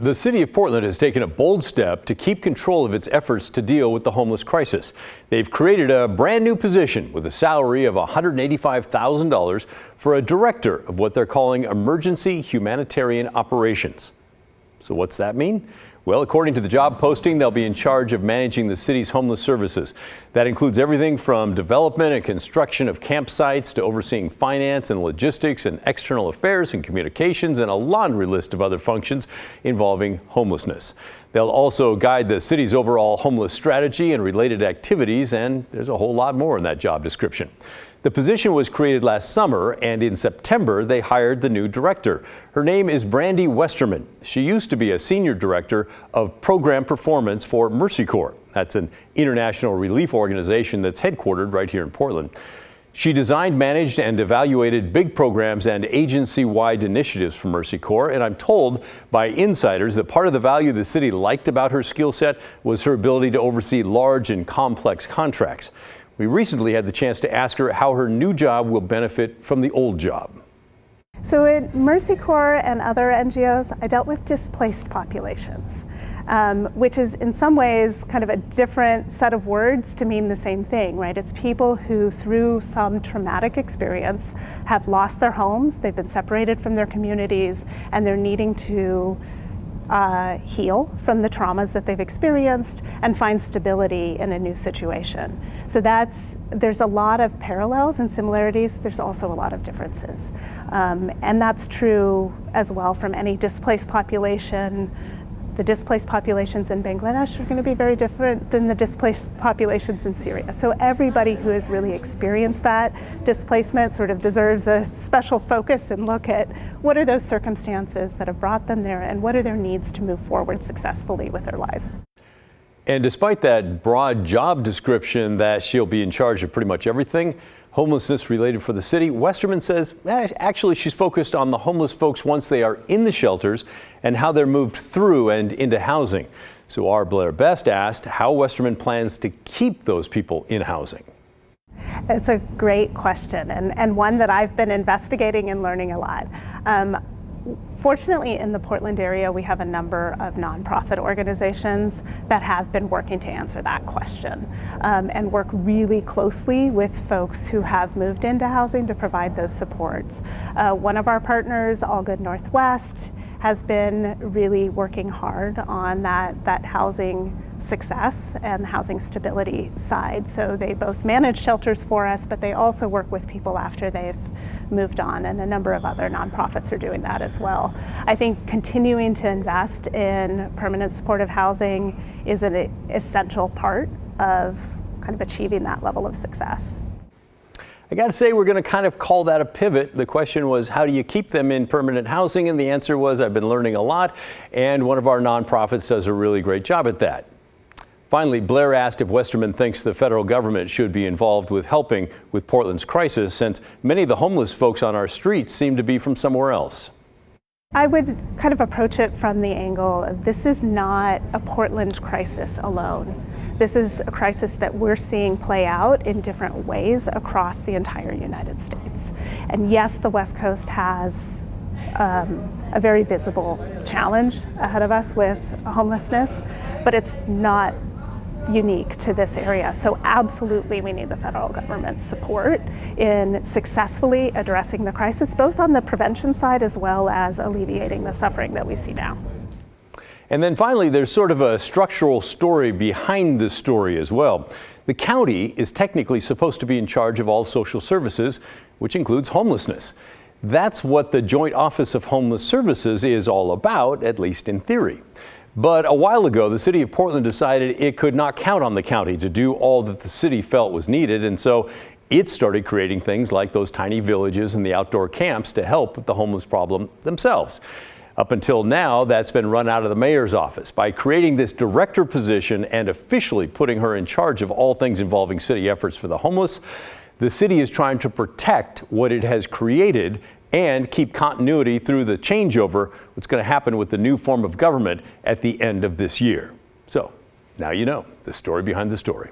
The city of Portland has taken a bold step to keep control of its efforts to deal with the homeless crisis. They've created a brand new position with a salary of $185,000 for a director of what they're calling emergency humanitarian operations. So what's that mean? Well, according to the job posting, they'll be in charge of managing the city's homeless services. That includes everything from development and construction of campsites to overseeing finance and logistics and external affairs and communications and a laundry list of other functions involving homelessness. They'll also guide the city's overall homeless strategy and related activities, and there's a whole lot more in that job description. The position was created last summer, and in September they hired the new director. Her name is Brandy Westerman. She used to be a senior director of program performance for Mercy Corps. That's an international relief organization that's headquartered right here in Portland. She designed, managed, and evaluated big programs and agency-wide initiatives for Mercy Corps, and I'm told by insiders that part of the value the city liked about her skill set was her ability to oversee large and complex contracts. We recently had the chance to ask her how her new job will benefit from the old job. So at Mercy Corps and other NGOs, I dealt with displaced populations, which is in some ways kind of a different set of words to mean the same thing, right? It's people who through some traumatic experience have lost their homes, they've been separated from their communities, and they're needing to heal from the traumas that they've experienced and find stability in a new situation. So there's a lot of parallels and similarities. There's also a lot of differences. And that's true as well from any displaced population. The displaced populations in Bangladesh are going to be very different than the displaced populations in Syria. So everybody who has really experienced that displacement sort of deserves a special focus and look at what are those circumstances that have brought them there and what are their needs to move forward successfully with their lives. And despite that broad job description that she'll be in charge of pretty much everything homelessness related for the city, Westerman says actually she's focused on the homeless folks once they are in the shelters and how they're moved through and into housing. So our Blair Best asked how Westerman plans to keep those people in housing. It's a great question and one that I've been investigating and learning a lot. Fortunately, in the Portland area, we have a number of nonprofit organizations that have been working to answer that question and work really closely with folks who have moved into housing to provide those supports. One of our partners, All Good Northwest, has been really working hard on that housing success and housing stability side. So they both manage shelters for us, but they also work with people after they've moved on, and a number of other nonprofits are doing that as well. I think continuing to invest in permanent supportive housing is an essential part of kind of achieving that level of success. I got to say, we're going to kind of call that a pivot. The question was, how do you keep them in permanent housing? And the answer was, I've been learning a lot, and one of our nonprofits does a really great job at that. Finally, Blair asked if Westerman thinks the federal government should be involved with helping with Portland's crisis, since many of the homeless folks on our streets seem to be from somewhere else. I would kind of approach it from the angle of this is not a Portland crisis alone. This is a crisis that we're seeing play out in different ways across the entire United States. And yes, the West Coast has a very visible challenge ahead of us with homelessness, but it's not unique to this area. So absolutely we need the federal government's support in successfully addressing the crisis, both on the prevention side as well as alleviating the suffering that we see now. And then finally, there's sort of a structural story behind this story as well. The county is technically supposed to be in charge of all social services, which includes homelessness. That's what the Joint Office of Homeless Services is all about, at least in theory. But a while ago, the city of Portland decided it could not count on the county to do all that the city felt was needed, and so it started creating things like those tiny villages and the outdoor camps to help with the homeless problem themselves. Up until now, that's been run out of the mayor's office. By creating this director position and officially putting her in charge of all things involving city efforts for the homeless, the city is trying to protect what it has created and keep continuity through the changeover, what's going to happen with the new form of government at the end of this year. So now you know the story behind the story.